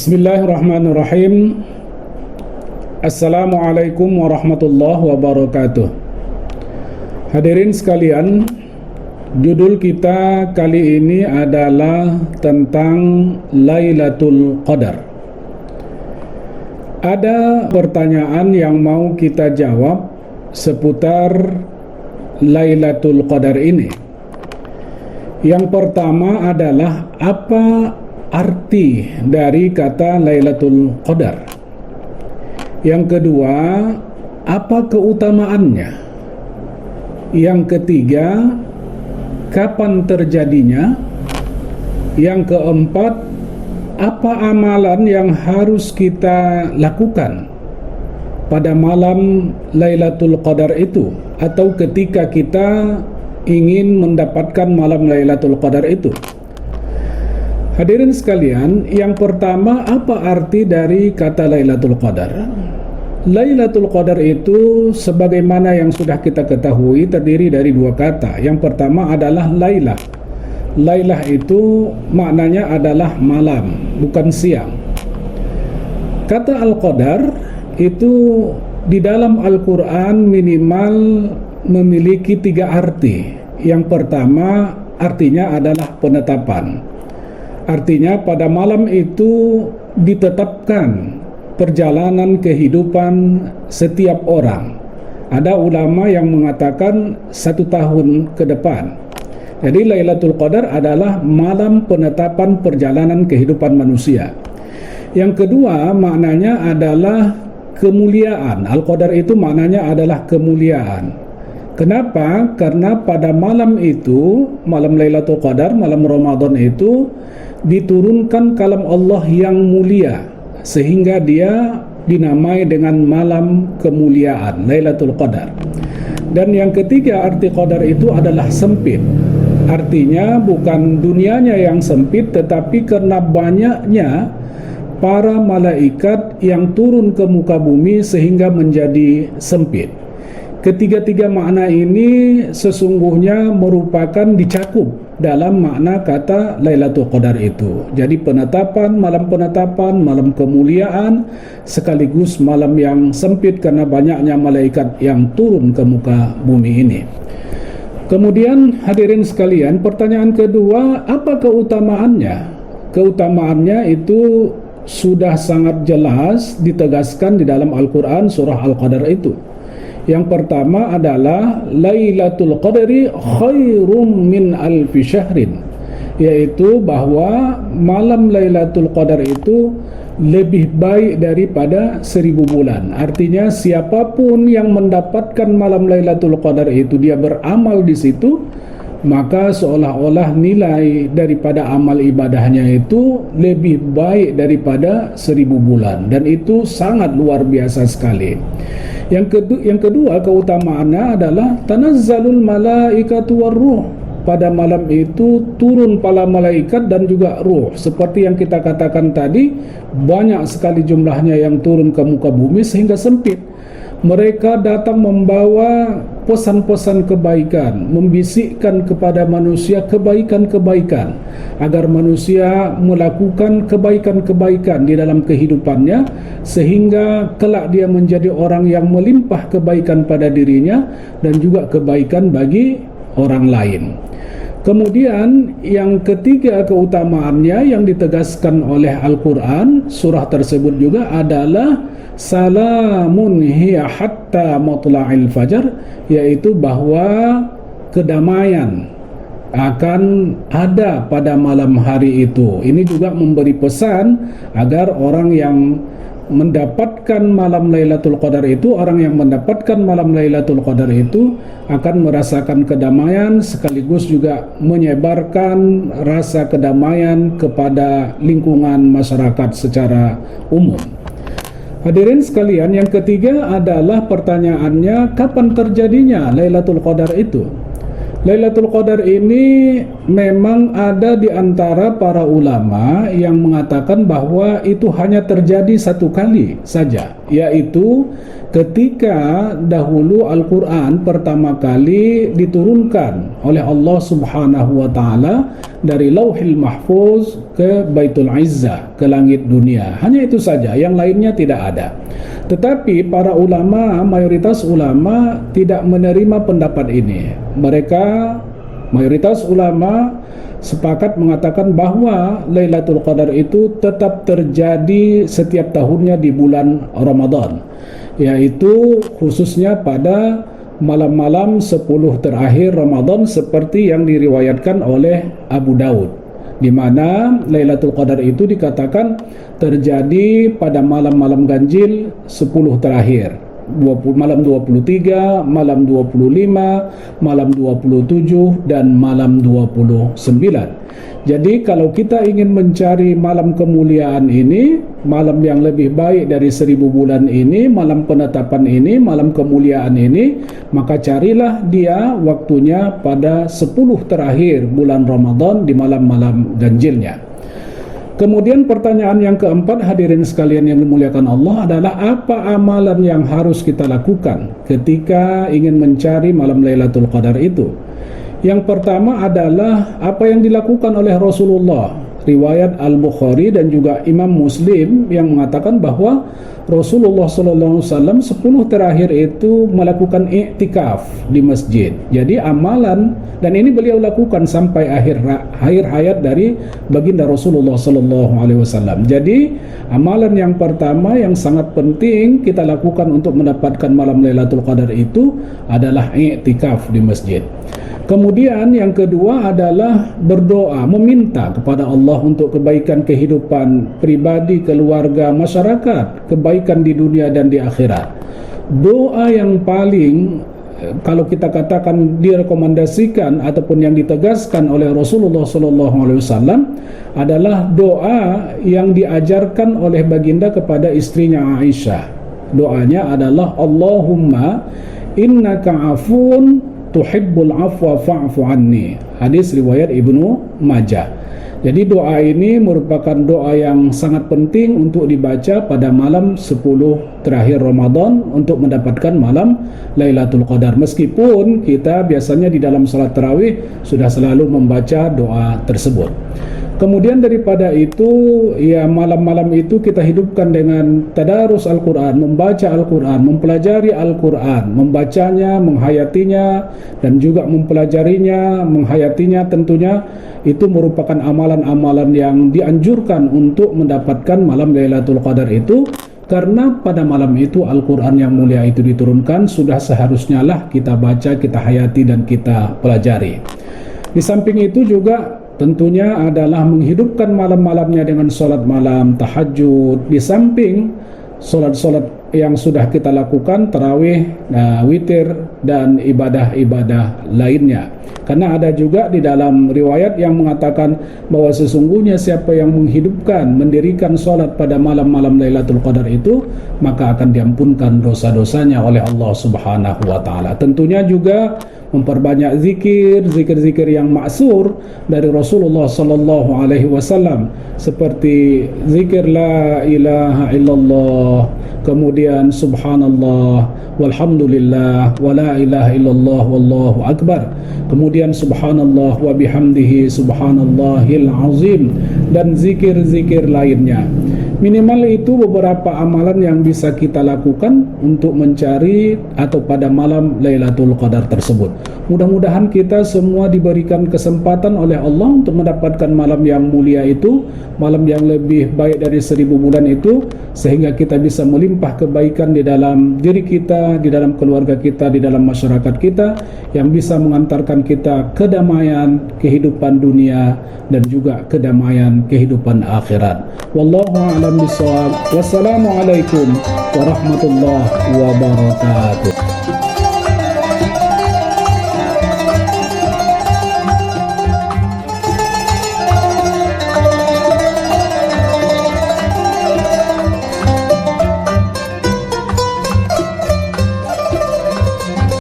Bismillahirrahmanirrahim. Assalamualaikum warahmatullahi wabarakatuh. Hadirin sekalian, judul kita kali ini adalah tentang Lailatul Qadar. Ada pertanyaan yang mau kita jawab seputar Lailatul Qadar ini. Yang pertama adalah apa arti dari kata Lailatul Qadar. Yang kedua, apa keutamaannya? Yang ketiga, kapan terjadinya? Yang keempat, apa amalan yang harus kita lakukan pada malam Lailatul Qadar itu, atau ketika kita ingin mendapatkan malam Lailatul Qadar itu? Hadirin sekalian, yang pertama, apa arti dari kata Lailatul Qadar? Lailatul Qadar itu sebagaimana yang sudah kita ketahui terdiri dari dua kata. Yang pertama adalah Lailah. Lailah itu maknanya adalah malam, bukan siang. Kata Al-Qadar itu di dalam Al-Quran minimal memiliki tiga arti. Yang pertama artinya adalah penetapan. Artinya pada malam itu ditetapkan perjalanan kehidupan setiap orang. Ada ulama yang mengatakan 1 tahun ke depan. Jadi Lailatul Qadar adalah malam penetapan perjalanan kehidupan manusia. Yang kedua maknanya adalah kemuliaan. Al-Qadar itu maknanya adalah kemuliaan. Kenapa? Karena pada malam itu, malam Lailatul Qadar, malam Ramadan itu diturunkan kalam Allah yang mulia, sehingga dia dinamai dengan malam kemuliaan, Lailatul Qadar. Dan yang ketiga arti Qadar itu adalah sempit. Artinya bukan dunianya yang sempit, tetapi karena banyaknya para malaikat yang turun ke muka bumi sehingga menjadi sempit. Ketiga-tiga makna ini sesungguhnya merupakan dicakup dalam makna kata Lailatul Qadar itu. Jadi penetapan, malam kemuliaan, sekaligus malam yang sempit karena banyaknya malaikat yang turun ke muka bumi ini. Kemudian hadirin sekalian, pertanyaan kedua, apa keutamaannya? Keutamaannya itu sudah sangat jelas ditegaskan di dalam Al-Quran surah Al-Qadar itu. Yang pertama adalah Lailatul Qadri khairum min alfi syahrin, yaitu bahwa malam Lailatul Qadar itu lebih baik daripada 1000 bulan. Artinya siapapun yang mendapatkan malam Lailatul Qadar itu, dia beramal di situ, maka seolah-olah nilai daripada amal ibadahnya itu lebih baik daripada 1000 bulan, dan itu sangat luar biasa sekali. Yang kedua keutamaannya adalah tanazzalul malaikatu warruh. Pada malam itu turun para malaikat dan juga ruh. Seperti yang kita katakan tadi, banyak sekali jumlahnya yang turun ke muka bumi sehingga sempit. Mereka datang membawa pesan-pesan kebaikan, membisikkan kepada manusia kebaikan-kebaikan, agar manusia melakukan kebaikan-kebaikan di dalam kehidupannya, sehingga kelak dia menjadi orang yang melimpah kebaikan pada dirinya dan juga kebaikan bagi orang lain. Kemudian yang ketiga keutamaannya yang ditegaskan oleh Al-Quran, surah tersebut juga adalah salamun hiya hatta matla'il fajar, yaitu bahwa kedamaian akan ada pada malam hari itu. Ini juga memberi pesan agar orang yang mendapatkan malam Lailatul Qadar itu, orang yang mendapatkan malam Lailatul Qadar itu akan merasakan kedamaian, sekaligus juga menyebarkan rasa kedamaian kepada lingkungan masyarakat secara umum. Hadirin sekalian, yang ketiga adalah pertanyaannya, kapan terjadinya Lailatul Qadar itu? Lailatul Qadar ini memang ada di antara para ulama yang mengatakan bahwa itu hanya terjadi satu kali saja, yaitu ketika dahulu Al-Quran pertama kali diturunkan oleh Allah Subhanahu wa Ta'ala dari Lauhil Mahfuz ke Baitul Izzah, ke langit dunia. Hanya itu saja, yang lainnya tidak ada. Tetapi para ulama, mayoritas ulama tidak menerima pendapat ini. Mayoritas ulama sepakat mengatakan bahwa Lailatul Qadar itu tetap terjadi setiap tahunnya di bulan Ramadan, yaitu khususnya pada malam-malam 10 terakhir Ramadan, seperti yang diriwayatkan oleh Abu Daud, di mana Lailatul Qadar itu dikatakan terjadi pada malam-malam ganjil 10 terakhir, malam 23, malam 25, malam 27, dan malam 29. Jadi kalau kita ingin mencari malam kemuliaan ini, malam yang lebih baik dari 1000 bulan ini, malam penetapan ini, malam kemuliaan ini, maka carilah dia waktunya pada 10 terakhir bulan Ramadan di malam-malam ganjilnya. Kemudian pertanyaan yang keempat, hadirin sekalian yang dimuliakan Allah, adalah apa amalan yang harus kita lakukan ketika ingin mencari malam Lailatul Qadar itu? Yang pertama adalah apa yang dilakukan oleh Rasulullah. Riwayat Al-Bukhari dan juga Imam Muslim yang mengatakan bahwa Rasulullah SAW 10 terakhir itu melakukan i'tikaf di masjid. Jadi amalan, dan ini beliau lakukan sampai akhir hayat dari baginda Rasulullah SAW. Jadi amalan yang pertama yang sangat penting kita lakukan untuk mendapatkan malam Lailatul Qadar itu adalah i'tikaf di masjid. Kemudian yang kedua adalah berdoa, meminta kepada Allah untuk kebaikan kehidupan pribadi, keluarga, masyarakat, kebaikan di dunia dan di akhirat. Doa yang paling, kalau kita katakan direkomendasikan ataupun yang ditegaskan oleh Rasulullah SAW, adalah doa yang diajarkan oleh baginda kepada istrinya Aisyah. Doanya adalah Allahumma innaka afun tuhibbul afwa fa'fu anni. Hadis riwayat Ibnu Majah. Jadi doa ini merupakan doa yang sangat penting untuk dibaca pada malam 10 terakhir Ramadan untuk mendapatkan malam Lailatul Qadar. Meskipun kita biasanya di dalam salat tarawih sudah selalu membaca doa tersebut. Kemudian daripada itu, ya malam-malam itu kita hidupkan dengan tadarus Al-Quran, membaca Al-Quran, mempelajari Al-Quran, membacanya, menghayatinya, dan juga mempelajarinya, menghayatinya. Tentunya itu merupakan amalan-amalan yang dianjurkan untuk mendapatkan malam Lailatul Qadar itu, karena pada malam itu Al-Quran yang mulia itu diturunkan, sudah seharusnya lah kita baca, kita hayati, dan kita pelajari. Di samping itu juga tentunya adalah menghidupkan malam-malamnya dengan sholat malam, tahajud, di samping sholat-sholat yang sudah kita lakukan, tarawih, witir, dan ibadah-ibadah lainnya. Karena ada juga di dalam riwayat yang mengatakan bahwa sesungguhnya siapa yang menghidupkan, mendirikan sholat pada malam-malam Lailatul Qadar itu, maka akan diampunkan dosa-dosanya oleh Allah Subhanahu wa Ta'ala. Tentunya juga memperbanyak zikir yang maksur dari Rasulullah sallallahu alaihi wasallam, seperti zikir la ilaha illallah, kemudian subhanallah walhamdulillah wa la ilaha illallah wallahu akbar, kemudian subhanallah wa bihamdihi subhanallahil azim, dan zikir-zikir lainnya. Minimal itu beberapa amalan yang bisa kita lakukan untuk mencari atau pada malam Lailatul Qadar tersebut. Mudah-mudahan kita semua diberikan kesempatan oleh Allah untuk mendapatkan malam yang mulia itu, malam yang lebih baik dari 1000 bulan itu, sehingga kita bisa melimpah kebaikan di dalam diri kita, di dalam keluarga kita, di dalam masyarakat kita, yang bisa mengantarkan kita kedamaian kehidupan dunia dan juga kedamaian kehidupan akhirat. Wallahu a'lam bishawab. Wassalamualaikum warahmatullahi wabarakatuh.